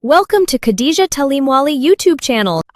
Welcome to Khadija Talimwali YouTube channel.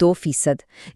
2%,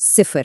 0।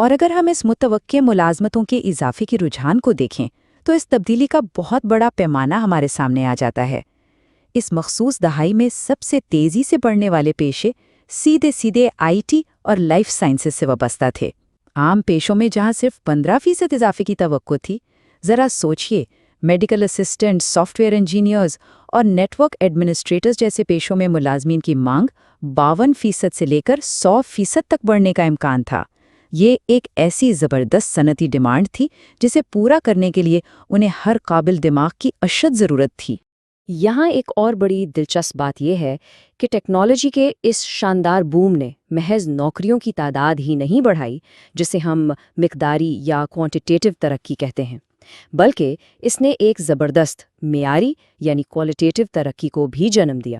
اور اگر ہم اس متوقع ملازمتوں کے اضافے کے رجحان کو دیکھیں تو اس تبدیلی کا بہت بڑا پیمانہ ہمارے سامنے آ جاتا ہے۔ اس مخصوص دہائی میں سب سے تیزی سے بڑھنے والے پیشے سیدھے آئی ٹی اور لائف سائنسز سے وابستہ تھے۔ عام پیشوں میں جہاں صرف 15% اضافے کی توقع تھی، ذرا سوچئے medical assistant, software engineers اور نیٹ ورک ایڈمنسٹریٹرز جیسے پیشوں میں ملازمین کی مانگ 52% سے لے کر 100% تک بڑھنے کا امکان تھا۔ یہ ایک ایسی زبردست صنعتی ڈیمانڈ تھی جسے پورا کرنے کے لیے انہیں ہر قابل دماغ کی اشد ضرورت تھی۔ یہاں ایک اور بڑی دلچسپ بات یہ ہے کہ ٹیکنالوجی کے اس شاندار بوم نے محض نوکریوں کی تعداد ہی نہیں بڑھائی، جسے ہم مقداری یا کوانٹیٹیو ترقی کہتے ہیں، بلکہ اس نے ایک زبردست معیاری یعنی کوالٹیٹیو ترقی کو بھی جنم دیا۔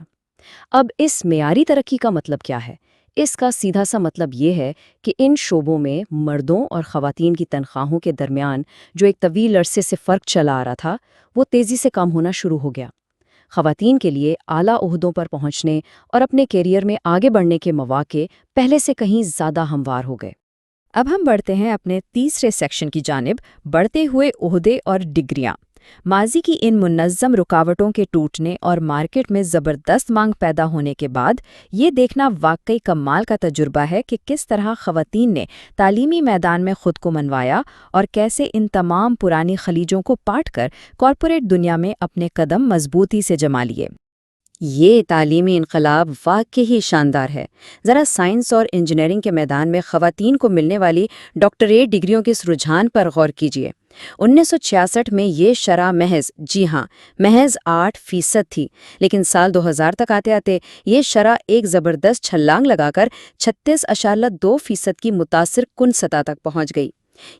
اب اس معیاری ترقی کا مطلب کیا ہے؟ اس کا سیدھا سا مطلب یہ ہے کہ ان شعبوں میں مردوں اور خواتین کی تنخواہوں کے درمیان جو ایک طویل عرصے سے فرق چلا آ رہا تھا، وہ تیزی سے کم ہونا شروع ہو گیا۔ خواتین کے لیے اعلیٰ عہدوں پر پہنچنے اور اپنے کیریئر میں آگے بڑھنے کے مواقع پہلے سے کہیں زیادہ ہموار ہو گئے۔ اب ہم بڑھتے ہیں اپنے تیسرے سیکشن کی جانب، بڑھتے ہوئے عہدے اور ڈگریاں۔ ماضی کی ان منظم رکاوٹوں کے ٹوٹنے اور مارکیٹ میں زبردست مانگ پیدا ہونے کے بعد یہ دیکھنا واقعی کمال کا تجربہ ہے کہ کس طرح خواتین نے تعلیمی میدان میں خود کو منوایا اور کیسے ان تمام پرانی خلیجوں کو پاٹ کر کارپوریٹ دنیا میں اپنے قدم مضبوطی سے جما لیے۔ یہ تعلیمی انقلاب واقعی شاندار ہے۔ ذرا سائنس اور انجینئرنگ کے میدان میں خواتین کو ملنے والی ڈاکٹریٹ ڈگریوں کے اس رجحان پر غور کیجیے۔ 1966 میں یہ شرح محض 8% تھی، لیکن سال 2000 تک آتے آتے یہ شرح ایک زبردست چھلانگ لگا کر 36.2% کی متاثر کن سطح تک پہنچ گئی۔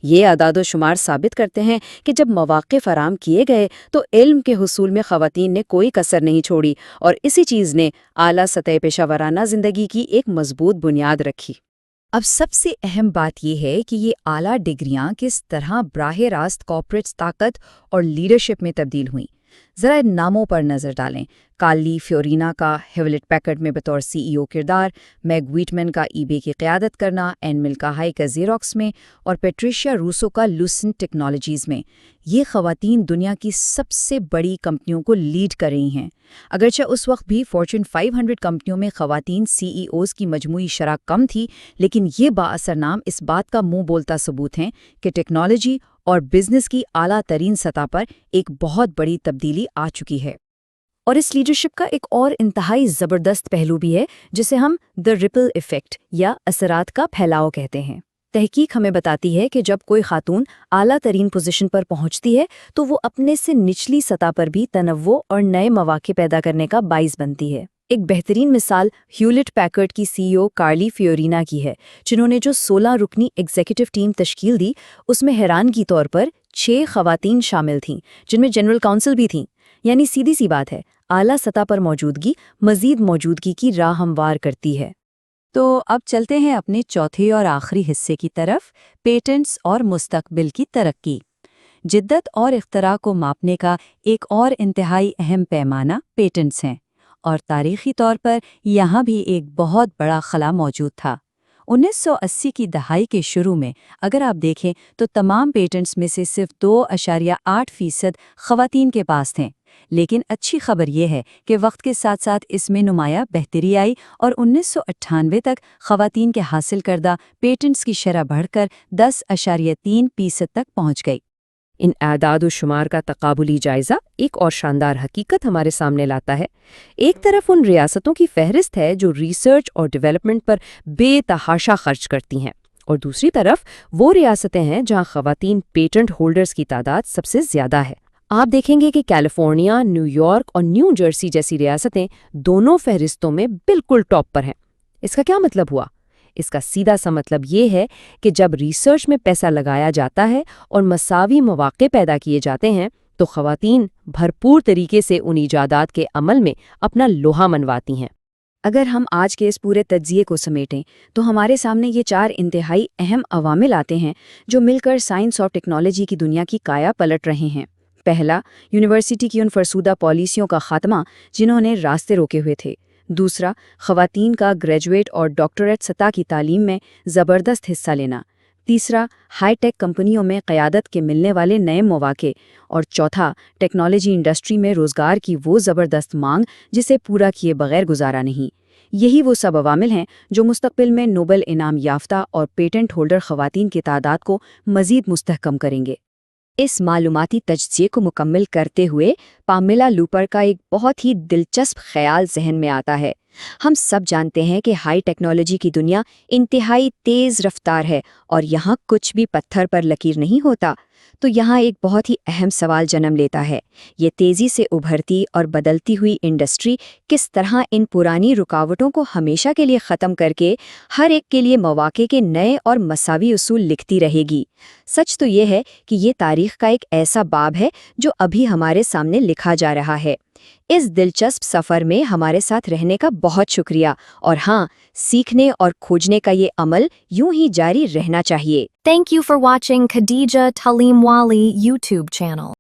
یہ اعداد و شمار ثابت کرتے ہیں کہ جب مواقع فراہم کیے گئے تو علم کے حصول میں خواتین نے کوئی کسر نہیں چھوڑی، اور اسی چیز نے اعلیٰ سطح پیشہ ورانہ زندگی کی ایک مضبوط بنیاد رکھی۔ اب سب سے اہم بات یہ ہے کہ یہ اعلیٰ ڈگریاں کس طرح براہ راست کارپوریٹ طاقت اور لیڈرشپ میں تبدیل ہوئیں۔ ذرا ان ناموں پر نظر ڈالیں۔ کارلی فیورینا کا ہیولٹ پیکرڈ میں بطور CEO کردار، میگ ویٹمن کا ای بے کی قیادت کرنا، این ملکاہائی کا زیروکس میں، اور پیٹریشیا روسو کا لوسنٹ ٹیکنالوجیز میں، یہ خواتین دنیا کی سب سے بڑی کمپنیوں کو لیڈ کر رہی ہیں۔ اگرچہ اس وقت بھی فارچون 500 کمپنیوں میں خواتین CEOs کی مجموعی شرح کم تھی، لیکن یہ بااثر نام اس بات کا منہ بولتا ثبوت ہیں کہ ٹیکنالوجی اور بزنس کی اعلیٰ ترین سطح پر ایک بہت بڑی تبدیلی آ چکی ہے۔ اور اس لیڈرشپ کا ایک اور انتہائی زبردست پہلو بھی ہے جسے ہم دی ریپل ایفیکٹ یا اثرات کا پھیلاؤ کہتے ہیں۔ تحقیق ہمیں بتاتی ہے کہ جب کوئی خاتون اعلیٰ ترین پوزیشن پر پہنچتی ہے تو وہ اپنے سے نچلی سطح پر بھی تنوع اور نئے مواقع پیدا کرنے کا باعث بنتی ہے۔ ایک بہترین مثال ہیولٹ پیکرڈ کی CEO کارلی فیورینا کی ہے، جنہوں نے جو 16 رکنی ایگزیکٹو ٹیم تشکیل دی، اس میں حیرانگی طور پر 6 خواتین شامل تھیں، جن میں جنرل کونسل بھی تھیں۔ یعنی سیدھی سی بات ہے، اعلیٰ سطح پر موجودگی مزید موجودگی کی راہ ہموار کرتی ہے۔ تو اب چلتے ہیں اپنے چوتھے اور آخری حصے کی طرف، پیٹنٹس اور مستقبل کی ترقی۔ جدت اور اختراع کو ماپنے کا ایک اور انتہائی اہم پیمانہ پیٹنٹس ہیں، اور تاریخی طور پر یہاں بھی ایک بہت بڑا خلا موجود تھا۔ 1980 کی دہائی کے شروع میں اگر آپ دیکھیں تو تمام پیٹنٹس میں سے صرف 2.8% خواتین کے پاس تھے، لیکن اچھی خبر یہ ہے کہ وقت کے ساتھ ساتھ اس میں نمایاں بہتری آئی اور 1998 تک خواتین کے حاصل کردہ پیٹنٹس کی شرح بڑھ کر 10.3% تک پہنچ گئی۔ ان اعداد و شمار کا تقابلی جائزہ ایک اور شاندار حقیقت ہمارے سامنے لاتا ہے۔ ایک طرف ان ریاستوں کی فہرست ہے جو ریسرچ اور ڈیولپمنٹ پر بے تحاشا خرچ کرتی ہیں، اور دوسری طرف وہ ریاستیں ہیں جہاں خواتین پیٹنٹ ہولڈرز کی تعداد سب سے زیادہ ہے۔ آپ دیکھیں گے کہ کیلیفورنیا، نیو یارک اور نیو جرسی جیسی ریاستیں دونوں فہرستوں میں بالکل ٹاپ پر ہیں۔ اس کا کیا مطلب ہوا؟ اس کا سیدھا سا مطلب یہ ہے کہ جب ریسرچ میں پیسہ لگایا جاتا ہے اور مساوی مواقع پیدا کیے جاتے ہیں تو خواتین بھرپور طریقے سے ان ایجادات کے عمل میں اپنا لوہا منواتی ہیں۔ اگر ہم آج کے اس پورے تجزیے کو سمیٹیں تو ہمارے سامنے یہ 4 انتہائی اہم عوامل آتے ہیں جو مل کر سائنس اور ٹیکنالوجی کی دنیا کی کایا پلٹ رہے ہیں۔ پہلا، یونیورسٹی کی ان فرسودہ پالیسیوں کا خاتمہ جنہوں نے راستے روکے ہوئے تھے۔ دوسرا، خواتین کا گریجویٹ اور ڈاکٹریٹ سطح کی تعلیم میں زبردست حصہ لینا۔ تیسرا، ہائی ٹیک کمپنیوں میں قیادت کے ملنے والے نئے مواقع، اور چوتھا، ٹیکنالوجی انڈسٹری میں روزگار کی وہ زبردست مانگ جسے پورا کیے بغیر گزارا نہیں۔ یہی وہ سب عوامل ہیں جو مستقبل میں نوبل انعام یافتہ اور پیٹنٹ ہولڈر خواتین کی تعداد کو مزید مستحکم کریں گے۔ اس معلوماتی تجزیے کو مکمل کرتے ہوئے پامیلا لوپر کا ایک بہت ہی دلچسپ خیال ذہن میں آتا ہے۔ ہم سب جانتے ہیں کہ ہائی ٹیکنالوجی کی دنیا انتہائی تیز رفتار ہے اور یہاں کچھ بھی پتھر پر لکیر نہیں ہوتا۔ تو یہاں ایک بہت ہی اہم سوال جنم لیتا ہے، یہ تیزی سے ابھرتی اور بدلتی ہوئی انڈسٹری کس طرح ان پرانی رکاوٹوں کو ہمیشہ کے لیے ختم کر کے ہر ایک کے لیے مواقع کے نئے اور مساوی اصول لکھتی رہے گی؟ سچ تو یہ ہے کہ یہ تاریخ کا ایک ایسا باب ہے جو ابھی ہمارے سامنے لکھا جا رہا ہے۔ اس دلچسپ سفر میں ہمارے ساتھ رہنے کا بہت شکریہ، اور ہاں، سیکھنے اور کھوجنے کا یہ عمل یوں ہی جاری رہنا چاہیے۔ Thank you for watching Khadija Talimwali YouTube channel.